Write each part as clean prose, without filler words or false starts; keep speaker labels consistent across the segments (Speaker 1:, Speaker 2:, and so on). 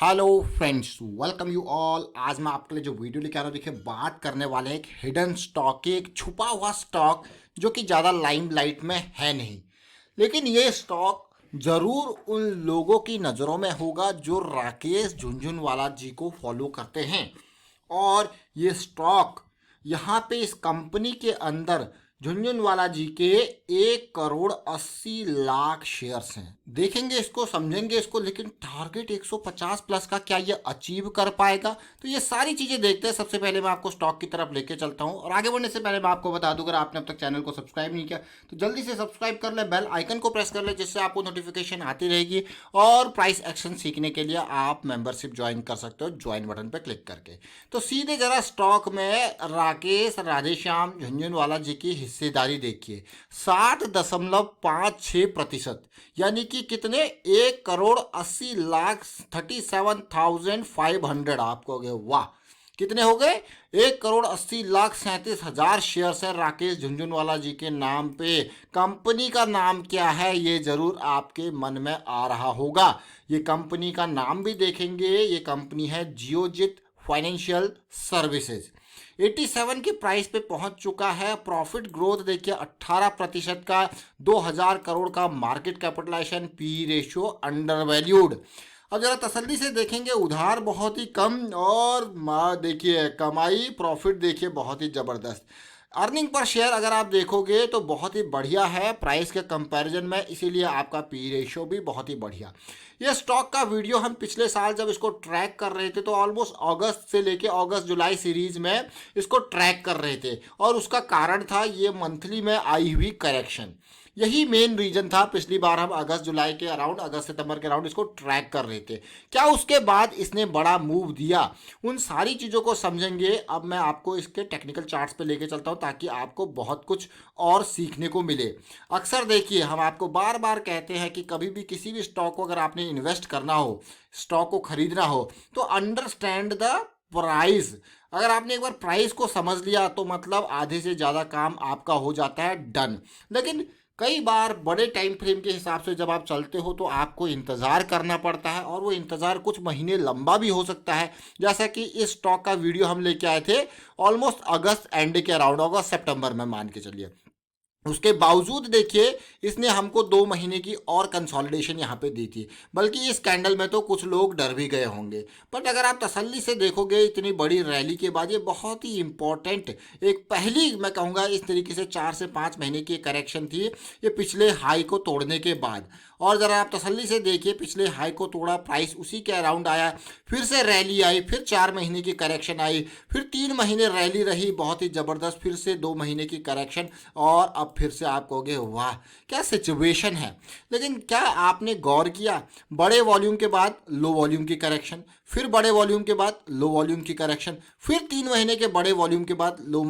Speaker 1: Hello friends, welcome you all. आज मैं आपके लिए जो वीडियो लेके आ रहा हूँ, देखिए बात करने वाले हैं एक हिडन स्टॉक की, एक छुपा हुआ स्टॉक जो कि ज़्यादा लाइमलाइट में है नहीं, लेकिन ये स्टॉक ज़रूर उन लोगों की नज़रों में होगा जो राकेश झुनझुनवाला जी को फॉलो करते हैं। और ये स्टॉक यहाँ पे इस कंपनी के अंदर झुनझुनवाला जी के 1,80,00,000 शेयर्स हैं। देखेंगे इसको, समझेंगे इसको, लेकिन टारगेट 150 प्लस का क्या ये अचीव कर पाएगा? तो ये सारी चीज़ें देखते हैं। सबसे पहले मैं आपको स्टॉक की तरफ लेके चलता हूँ, और आगे बढ़ने से पहले मैं आपको बता दूं, अगर आपने अब तक चैनल को सब्सक्राइब नहीं किया तो जल्दी से सब्सक्राइब कर ले, बेल आइकन को प्रेस कर ले, जिससे आपको नोटिफिकेशन आती रहेगी। और प्राइस एक्शन सीखने के लिए आप मेंबरशिप ज्वाइन कर सकते हो ज्वाइन बटन पर क्लिक करके। तो सीधे जरा स्टॉक में राकेश राधेश्याम झुनझुनवाला जी की हिस्सेदारी देखिए, 60.56%, यानी कि कितने, 1,80,00,000, 37,500। आप कहोगे वाह, कितने हो गए? 1,80,37,000 शेयर्स है राकेश झुनझुनवाला जी के नाम पे। कंपनी का नाम क्या है ये जरूर आपके मन में आ रहा होगा। ये कंपनी का नाम भी देखेंगे, ये कंपनी है जियोजित फाइनेंशियल सर्विसेज। 87 की प्राइस पे पहुंच चुका है। प्रॉफिट ग्रोथ देखिए 18% का, 2,000 करोड़ का market capitalisation, P ratio undervalued. अब जरा तसल्ली से देखेंगे, उधार बहुत ही कम, और देखिए कमाई, प्रॉफिट देखिए बहुत ही ज़बरदस्त। अर्निंग पर शेयर अगर आप देखोगे तो बहुत ही बढ़िया है प्राइस के कंपैरिजन में, इसीलिए आपका पी रेशियो भी बहुत ही बढ़िया। ये स्टॉक का वीडियो हम पिछले साल जब इसको ट्रैक कर रहे थे तो ऑलमोस्ट अगस्त से लेके अगस्त जुलाई सीरीज में इसको ट्रैक कर रहे थे, और उसका कारण था ये मंथली में आई हुई करेक्शन। यही मेन रीजन था। पिछली बार हम अगस्त जुलाई के अराउंड, अगस्त सितंबर के अराउंड इसको ट्रैक कर रहे थे। क्या उसके बाद इसने बड़ा मूव दिया, उन सारी चीज़ों को समझेंगे। अब मैं आपको इसके टेक्निकल चार्ट्स पे लेके चलता हूँ ताकि आपको बहुत कुछ और सीखने को मिले। अक्सर देखिए, हम आपको बार बार कहते हैं कि कभी भी किसी भी स्टॉक को अगर आपने इन्वेस्ट करना हो, स्टॉक को खरीदना हो, तो अंडरस्टैंड द प्राइस। अगर आपने एक बार प्राइस को समझ लिया तो मतलब आधे से ज़्यादा काम आपका हो जाता है डन। लेकिन कई बार बड़े टाइम फ्रेम के हिसाब से जब आप चलते हो तो आपको इंतज़ार करना पड़ता है, और वो इंतज़ार कुछ महीने लंबा भी हो सकता है। जैसा कि इस स्टॉक का वीडियो हम लेके आए थे ऑलमोस्ट अगस्त एंड के अराउंड, अगस्त सितंबर में मान के चलिए। उसके बावजूद देखिए इसने हमको 2 महीने की और कंसोलिडेशन यहाँ पे दी थी। बल्कि इस कैंडल में तो कुछ लोग डर भी गए होंगे, बट अगर आप तसल्ली से देखोगे इतनी बड़ी रैली के बाद, ये बहुत ही इंपॉर्टेंट, एक पहली मैं कहूँगा इस तरीके से 4 से 5 महीने की करेक्शन थी ये पिछले हाई को तोड़ने के बाद। और ज़रा आप तसल्ली से देखिए, पिछले हाई को तोड़ा, प्राइस उसी के अराउंड आया, फिर से रैली आई, फिर 4 महीने की करेक्शन आई, फिर 3 महीने रैली रही बहुत ही ज़बरदस्त, फिर से 2 महीने की करेक्शन, और अब फिर से आप कहोगे वाह क्या सिचुएशन है। लेकिन क्या आपने गौर किया, बड़े वॉल्यूम के बाद लो वॉल्यूम की करेक्शन, फिर बड़े वॉल्यूम के बाद लो वॉल्यूम की करेक्शन, फिर 3 महीने के बड़े वॉल्यूम के बाद लो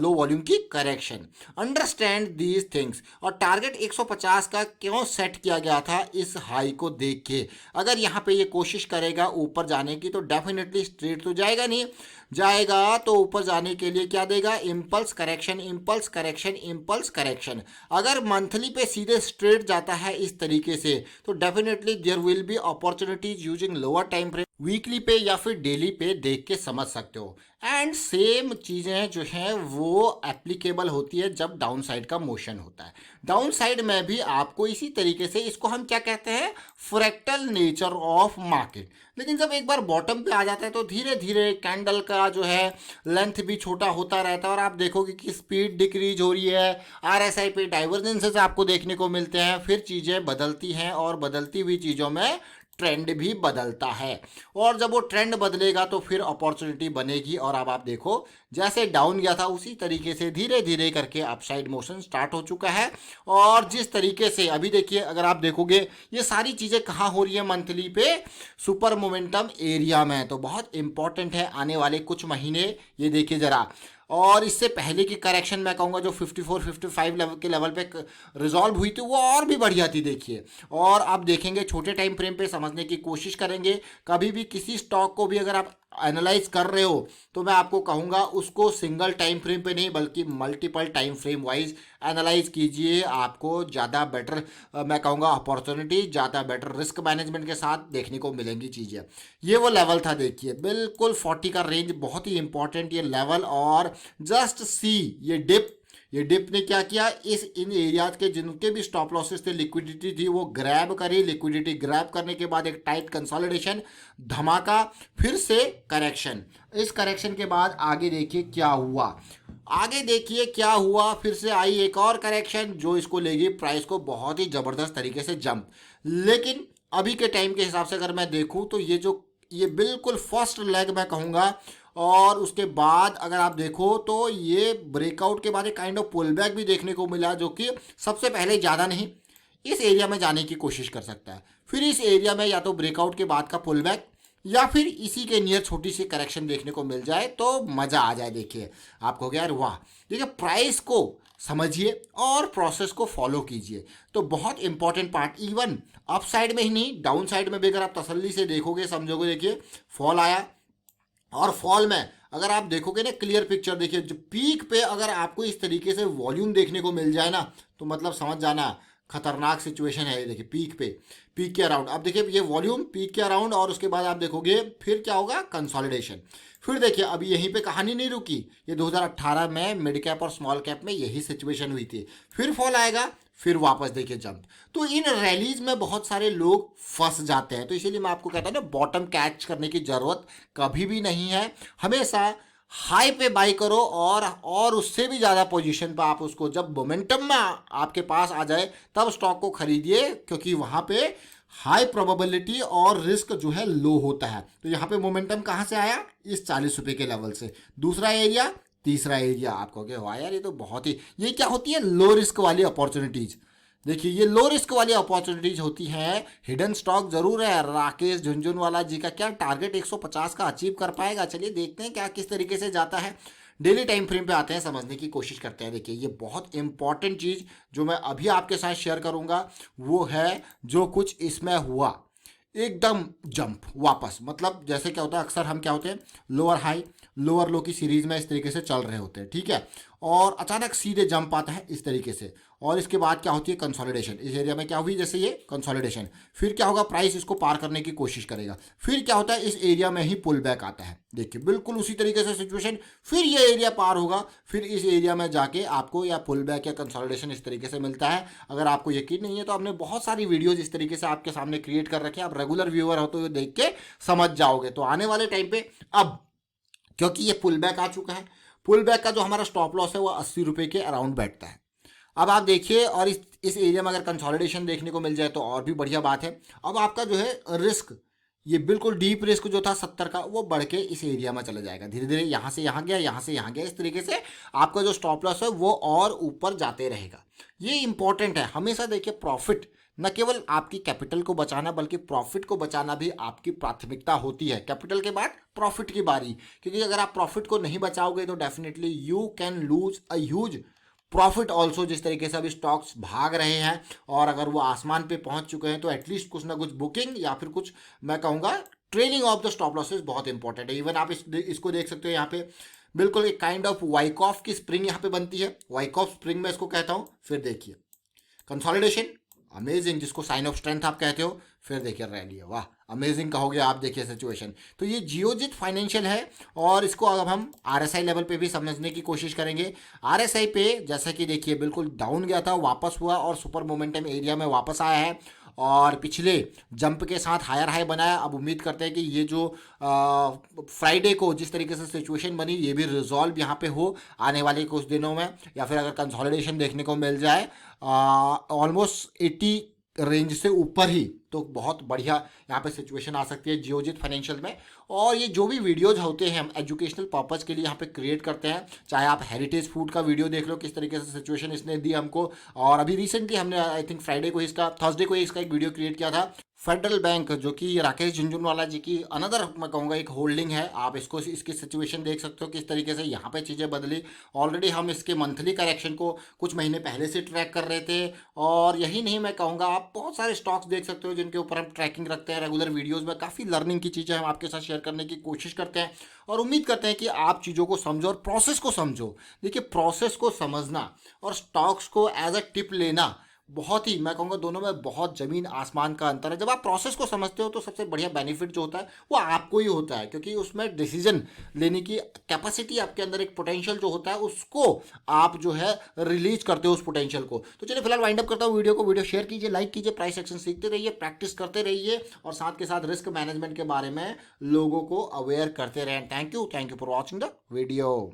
Speaker 1: वॉल्यूम की करेक्शन। Understand these things. और टारगेट 150 का क्यों सेट किया गया था इस हाई को देख के? अगर यहाँ पे ये कोशिश करेगा ऊपर जाने की तो डेफिनेटली स्ट्रेट तो जाएगा नहीं, जाएगा तो ऊपर जाने के लिए क्या देगा, impulse correction, impulse correction, impulse correction. अगर मंथली पे सीधे स्ट्रेट जाता है इस तरीके से तो definitely there will be opportunities using lower time frame, weekly पे या फिर डेली पे देख के समझ सकते हो। एंड सेम चीज़ें जो हैं वो एप्लीकेबल होती है जब डाउन साइड का मोशन होता है। डाउन साइड में भी आपको इसी तरीके से, इसको हम क्या कहते हैं, फ्रैक्टल नेचर ऑफ मार्केट। लेकिन जब एक बार बॉटम पे आ जाता है तो धीरे धीरे कैंडल का जो है लेंथ भी छोटा होता रहता है, और आप देखोगे कि स्पीड डिक्रीज हो रही है, आरएसआई पे डाइवर्जेंसेस आपको देखने को मिलते हैं, फिर चीज़ें बदलती हैं, और बदलती हुई चीज़ों में ट्रेंड भी बदलता है। और जब वो ट्रेंड बदलेगा तो फिर अपॉर्चुनिटी बनेगी, और अब आप देखो जैसे डाउन गया था उसी तरीके से धीरे धीरे करके अपसाइड मोशन स्टार्ट हो चुका है। और जिस तरीके से अभी देखिए, अगर आप देखोगे ये सारी चीज़ें कहाँ हो रही है मंथली पे, सुपर मोमेंटम एरिया में, तो बहुत इंपॉर्टेंट है आने वाले कुछ महीने। ये देखिए ज़रा, और इससे पहले की करेक्शन मैं कहूँगा जो 54-55 लेवल के लेवल पे रिजॉल्व हुई थी वो और भी बढ़िया थी देखिए। और आप देखेंगे छोटे टाइम फ्रेम पे समझने की कोशिश करेंगे, कभी भी किसी स्टॉक को भी अगर आप एनालाइज कर रहे हो तो मैं आपको कहूँगा उसको सिंगल टाइम फ्रेम पे नहीं बल्कि multiple time frame wise analyse कीजिए। आपको ज़्यादा बेटर मैं कहूँगा अपॉर्चुनिटी, ज़्यादा बेटर रिस्क मैनेजमेंट के साथ देखने को मिलेंगी चीज़ें। ये वो लेवल था, देखिए बिल्कुल 40 का रेंज बहुत ही इंपॉर्टेंट ये लेवल। और जस्ट सी ये डिप ने क्या किया, इन एरियाज के जिनके भी स्टॉप लॉसेस थे, लिक्विडिटी थी, वो ग्रैब करी। लिक्विडिटी ग्रैब करने के बाद एक टाइट कंसोलिडेशन, धमाका, फिर से करेक्शन। इस करेक्शन के बाद आगे देखिए क्या हुआ, फिर से आई एक और करेक्शन जो इसको ले गई प्राइस को बहुत ही ज़बरदस्त तरीके से जंप। लेकिन अभी के टाइम के हिसाब से अगर मैं देखूं तो ये बिल्कुल फर्स्ट लेग मैं कहूँगा। और उसके बाद अगर आप देखो तो ये ब्रेकआउट के बाद एक काइंड ऑफ पुल बैक भी देखने को मिला, जो कि सबसे पहले ज़्यादा नहीं इस एरिया में जाने की कोशिश कर सकता है। फिर इस एरिया में या तो ब्रेकआउट के बाद का पुल बैक या फिर इसी के नियर छोटी सी करेक्शन देखने को मिल जाए तो मज़ा आ जाए। देखिए आपको हो गया यार वाह। देखिए प्राइस को समझिए और प्रोसेस को फॉलो कीजिए तो बहुत important part. Even up side में ही नहीं, डाउन साइड में भी अगर आप तसल्ली से देखोगे, समझोगे, देखिए फॉल आया और फॉल में अगर आप देखोगे ना क्लियर पिक्चर, देखिए जो पीक पे अगर आपको इस तरीके से वॉल्यूम देखने को मिल जाए ना तो मतलब समझ जाना खतरनाक सिचुएशन है। ये देखिए पीक के अराउंड, अब देखिए ये वॉल्यूम पीक के अराउंड और उसके बाद आप देखोगे फिर क्या होगा, कंसोलिडेशन। फिर देखिए अभी यहीं पे कहानी नहीं रुकी, ये 2018 में मिड कैप और स्मॉल कैप में यही सिचुएशन हुई थी। फिर फॉल आएगा, फिर वापस देखिए जंप। तो इन रैलीज में बहुत सारे लोग फंस जाते हैं। तो इसीलिए मैं आपको कहता हूँ ना, बॉटम कैच करने की ज़रूरत कभी भी नहीं है। हमेशा हाई पे बाई करो और उससे भी ज़्यादा पोजीशन पर आप उसको जब मोमेंटम में आपके पास आ जाए तब स्टॉक को खरीदिए, क्योंकि वहाँ पे हाई प्रोबेबिलिटी और रिस्क जो है लो होता है। तो यहाँ पे मोमेंटम कहाँ से आया, इस 40 रुपये के लेवल से। दूसरा एरिया, तीसरा एरिया, आपको कहोगे वाह यार ये तो बहुत ही, ये क्या होती है, लो रिस्क वाली अपॉर्चुनिटीज़। देखिए ये लो रिस्क वाली अपॉर्चुनिटीज होती हैं। हिडन स्टॉक जरूर है। राकेश झुंझुनवाला जी का क्या टारगेट 150 का अचीव कर पाएगा, चलिए देखते हैं क्या किस तरीके से जाता है। डेली टाइम फ्रेम पे आते हैं, समझने की कोशिश करते हैं। देखिए ये बहुत इंपॉर्टेंट चीज़ जो मैं अभी आपके साथ शेयर करूंगा वो है जो कुछ इसमें हुआ, एकदम जंप वापस। मतलब जैसे क्या होता है, अक्सर हम क्या होते हैं, लोअर हाई लोअर लो की सीरीज में इस तरीके से चल रहे होते हैं, ठीक है, और अचानक सीधे जंप आता है इस तरीके से। और इसके बाद क्या होती है, कंसोलिडेशन। इस एरिया में क्या हुई, जैसे ये कंसोलिडेशन, फिर क्या होगा, प्राइस इसको पार करने की कोशिश करेगा। फिर क्या होता है, इस एरिया में ही पुल बैक आता है। देखिए बिल्कुल उसी तरीके से सिचुएशन, फिर ये एरिया पार होगा, फिर इस एरिया में जाके आपको या पुल बैक या कंसोलिडेशन इस तरीके से मिलता है। अगर आपको यकीन नहीं है तो आपने बहुत सारी वीडियोज इस तरीके से आपके सामने क्रिएट कर रखे हैं, आप रेगुलर व्यूअर हो तो देख के समझ जाओगे। तो आने वाले टाइम पे अब क्योंकि ये पुल बैक आ चुका है, पुल बैक का जो हमारा स्टॉप लॉस है वो 80 रुपये के अराउंड बैठता है। अब आप देखिए, और इस एरिया में अगर कंसोलिडेशन देखने को मिल जाए तो और भी बढ़िया बात है। अब आपका जो है रिस्क, ये बिल्कुल डीप रिस्क जो था 70 का, वो बढ़ के इस एरिया में चला जाएगा। धीरे धीरे यहाँ से यहाँ गया, यहाँ से यहाँ गया, इस तरीके से आपका जो स्टॉप लॉस है वो और ऊपर जाते रहेगा। ये इंपॉर्टेंट है। हमेशा देखिए प्रॉफिट न केवल आपकी कैपिटल को बचाना बल्कि प्रॉफिट को बचाना भी आपकी प्राथमिकता होती है। कैपिटल के बाद प्रॉफिट की बारी, क्योंकि अगर आप प्रॉफिट को नहीं बचाओगे तो definitely you can lose a huge profit also. जिस तरीके से अभी स्टॉक्स भाग रहे हैं और अगर वो आसमान पे पहुंच चुके हैं तो एटलीस्ट कुछ ना कुछ बुकिंग या फिर कुछ मैं कहूँगा trailing of the stop losses बहुत इंपॉर्टेंट है। इवन आप इसको देख सकते हो, यहाँ पे बिल्कुल एक काइंड ऑफ वाइकॉफ की स्प्रिंग यहाँ पे बनती है, वाइकॉफ स्प्रिंग में इसको कहता हूँ। फिर देखिए कंसोलिडेशन, अमेजिंग, जिसको साइन ऑफ स्ट्रेंथ आप कहते हो। फिर देखिए रैली, वाह अमेजिंग कहोगे आप। देखिए सिचुएशन, तो ये जियोजित फाइनेंशियल है और इसको अब हम आरएसआई लेवल पे भी समझने की कोशिश करेंगे। आरएसआई पे जैसा कि देखिए बिल्कुल डाउन गया था, वापस हुआ और सुपर मोमेंटम एरिया में वापस आया है और पिछले जंप के साथ हायर हाई बनाया। अब उम्मीद करते हैं कि ये जो फ्राइडे को जिस तरीके से सिचुएशन बनी ये भी रिजॉल्व यहाँ पे हो आने वाले कुछ दिनों में, या फिर अगर कंसोलिडेशन देखने को मिल जाए ऑलमोस्ट 80 रेंज से ऊपर ही, तो बहुत बढ़िया यहाँ पे सिचुएशन आ सकती है जियोजित फाइनेंशियल में। और ये जो भी वीडियोज होते हैं हम एजुकेशनल पर्पज़ के लिए यहाँ पे क्रिएट करते हैं। चाहे आप हेरिटेज फूड का वीडियो देख लो, किस तरीके से सिचुएशन इसने दी हमको, और अभी रिसेंटली हमने आई थिंक फ्राइडे को इसका, थर्सडे को इसका एक वीडियो क्रिएट किया था फेडरल बैंक जो कि राकेश झुनझुनवाला जी की अनदर मैं कहूँगा एक होल्डिंग है। आप इसको इसकी सिचुएशन देख सकते हो किस तरीके से यहाँ पे चीज़ें बदली। ऑलरेडी हम इसके मंथली करेक्शन को कुछ महीने पहले से ट्रैक कर रहे थे, और यही नहीं मैं कहूँगा, आप बहुत सारे स्टॉक्स देख सकते हो जिनके ऊपर हम ट्रैकिंग रखते हैं रेगुलर वीडियोज़ में। काफ़ी लर्निंग की चीज़ें हम आपके साथ शेयर करने की कोशिश करते हैं, और उम्मीद करते हैं कि आप चीज़ों को समझो और प्रोसेस को समझो। देखिए, प्रोसेस को समझना और स्टॉक्स को एज अ टिप लेना बहुत ही मैं कहूँगा, दोनों में बहुत ज़मीन आसमान का अंतर है। जब आप प्रोसेस को समझते हो तो सबसे बढ़िया बेनिफिट जो होता है वो आपको ही होता है, क्योंकि उसमें डिसीजन लेने की कैपेसिटी आपके अंदर, एक पोटेंशियल जो होता है उसको आप जो है रिलीज करते हो उस पोटेंशियल को। तो चलिए फिलहाल वाइंड अप करता हूँ वीडियो को। वीडियो शेयर कीजिए, लाइक कीजिए, प्राइस एक्शन सीखते रहिए, प्रैक्टिस करते रहिए, और साथ के साथ रिस्क मैनेजमेंट के बारे में लोगों को अवेयर करते रहें। Thank you for watching the video.